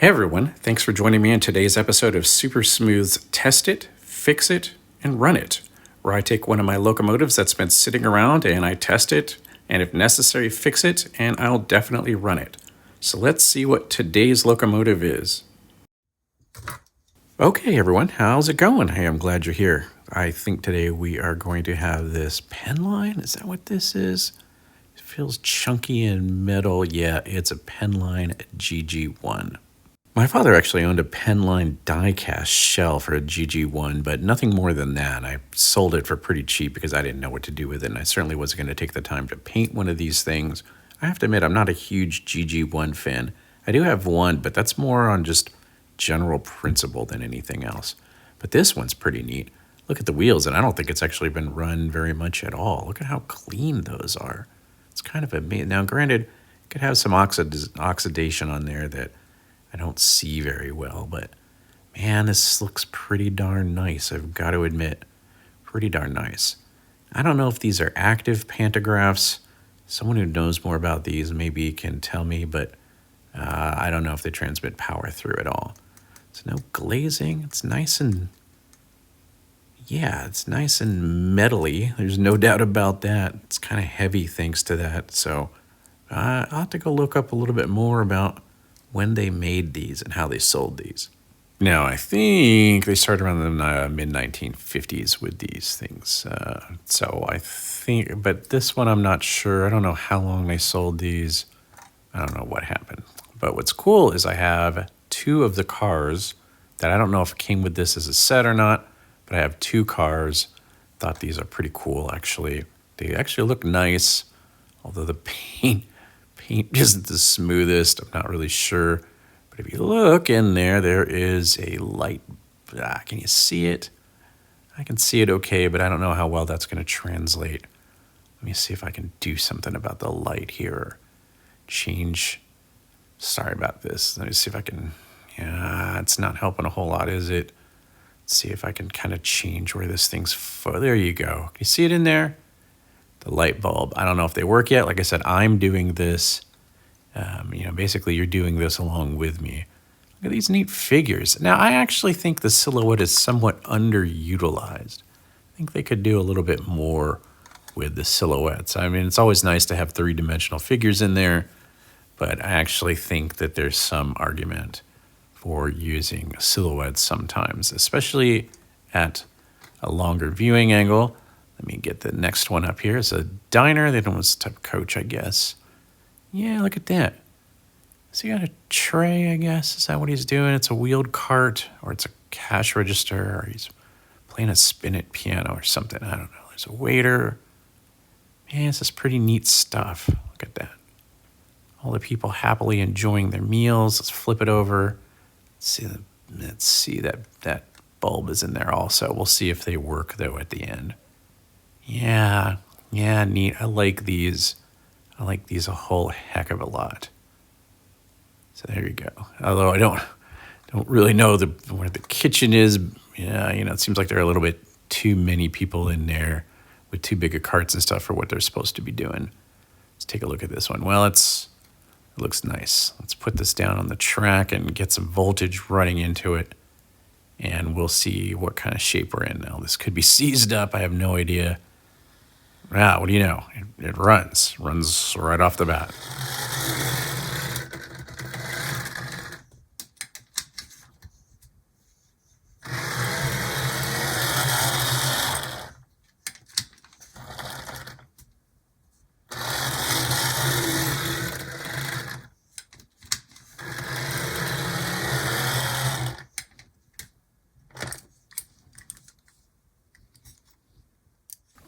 Hey everyone, thanks for joining me in today's episode of Super Smooth's Test It, Fix It, and Run It, where I take one of my locomotives that's been sitting around and I test it, and if necessary, fix it, and I'll definitely run it. So let's see what today's locomotive is. Okay everyone, how's it going? Hey, I'm glad you're here. I think today we are going to have this Penn line. Is that what this is? It feels chunky and metal. Yeah, it's a Penn line GG1. My father actually owned a Penn line die-cast shell for a GG1, but nothing more than that. I sold it for pretty cheap because I didn't know what to do with it, and I certainly wasn't going to take the time to paint one of these things. I have to admit, I'm not a huge GG1 fan. I do have one, but that's more on just general principle than anything else. But this one's pretty neat. Look at the wheels, and I don't think it's actually been run very much at all. Look at how clean those are. It's kind of amazing. Now, granted, it could have some oxidation on there that I don't see very well, but man, this looks pretty darn nice. I've got to admit, pretty darn nice. I don't know if these are active pantographs. Someone who knows more about these maybe can tell me, but I don't know if they transmit power through at all. There's no glazing. It's nice and, yeah, it's nice and metally. There's no doubt about that. It's kind of heavy thanks to that. So I'll have to go look up a little bit more about when they made these and how they sold these. Now, I think they started around the mid-1950s with these things. So I think, but this one I'm not sure. I don't know how long they sold these. I don't know what happened. But what's cool is I have two of the cars that I don't know if it came with this as a set or not, but I have two cars. Thought these are pretty cool, actually. They actually look nice, although the paint isn't the smoothest. I'm not really sure. But if you look in there, there is a light. Can you see it? I can see it okay, but I don't know how well that's going to translate. Let me see if I can do something about the light here. Or change. Sorry about this. Let me see if I can. Yeah, it's not helping a whole lot, is it? Let's see if I can kind of change where this thing's. There you go. Can you see it in there? The light bulb. I don't know if they work yet. Like I said, I'm doing this. Basically you're doing this along with me. Look at these neat figures. Now, I actually think the silhouette is somewhat underutilized. I think they could do a little bit more with the silhouettes. I mean, it's always nice to have three-dimensional figures in there, but I actually think that there's some argument for using silhouettes sometimes, especially at a longer viewing angle. Let me get the next one up here. It's a diner. They don't want this type of coach, I guess. Yeah, look at that. So you got a tray, I guess. Is that what he's doing? It's a wheeled cart, or it's a cash register, or he's playing a spin-it piano or something. I don't know. There's a waiter. Man, this is pretty neat stuff. Look at that. All the people happily enjoying their meals. Let's flip it over. Let's see that bulb is in there also. We'll see if they work, though, at the end. Yeah, neat. I like these. I like these a whole heck of a lot. So there you go. Although I don't really know where the kitchen is. Yeah, it seems like there are a little bit too many people in there with too big of carts and stuff for what they're supposed to be doing. Let's take a look at this one. Well, it looks nice. Let's put this down on the track and get some voltage running into it, and we'll see what kind of shape we're in. Now, this could be seized up. I have no idea. What do you know? It runs right off the bat.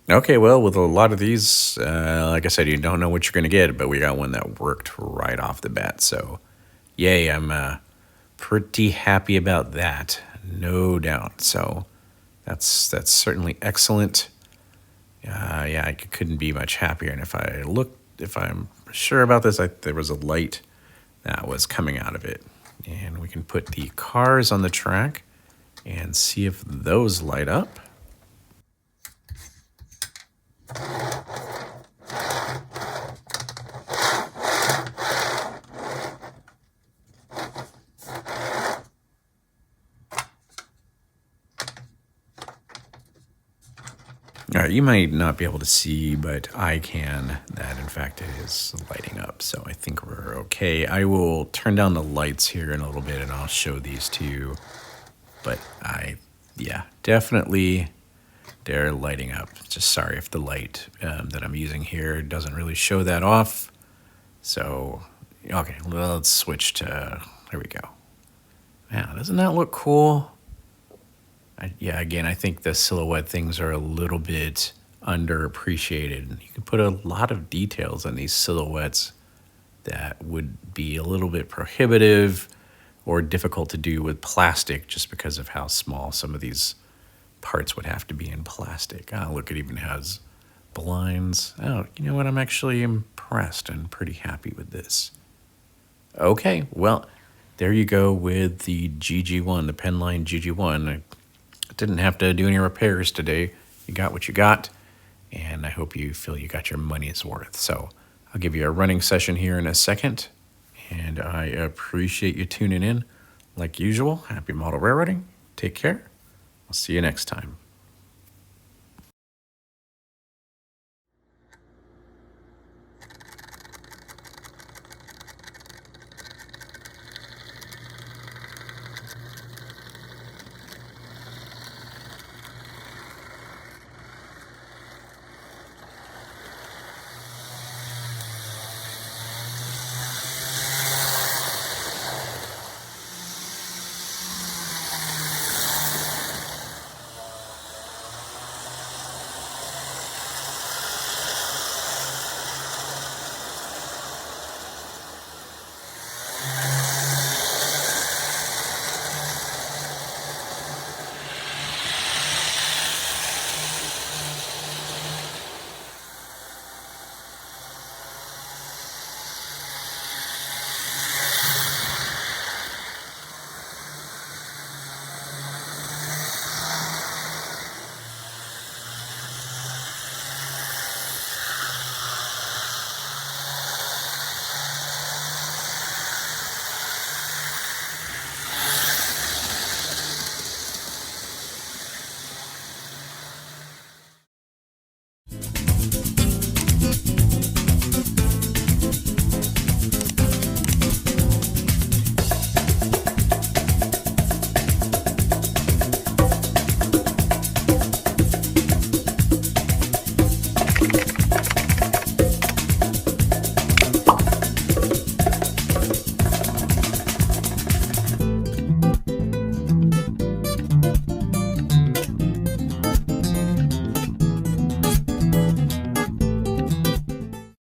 Okay, well, with a lot of these, like I said, you don't know what you're going to get, but we got one that worked right off the bat. So, yay, I'm pretty happy about that, no doubt. So, that's certainly excellent. I couldn't be much happier. And if I'm sure about this, there was a light that was coming out of it. And we can put the cars on the track and see if those light up. All right, you might not be able to see, but I can that in fact it is lighting up. So I think we're okay. I will turn down the lights here in a little bit and I'll show these to you. But yeah, definitely they're lighting up. Just sorry if the light that I'm using here doesn't really show that off. So, okay, let's switch to, there we go. Yeah, doesn't that look cool? Yeah, again, I think the silhouette things are a little bit underappreciated. You can put a lot of details on these silhouettes that would be a little bit prohibitive or difficult to do with plastic just because of how small some of these parts would have to be in plastic. Oh, look, it even has blinds. Oh, you know what? I'm actually impressed and pretty happy with this. Okay, well, there you go with the GG1, the Pennline GG1. I didn't have to do any repairs today. You got what you got, and I hope you feel you got your money's worth. So I'll give you a running session here in a second, and I appreciate you tuning in. Like usual, happy model railroading. Take care. I'll see you next time.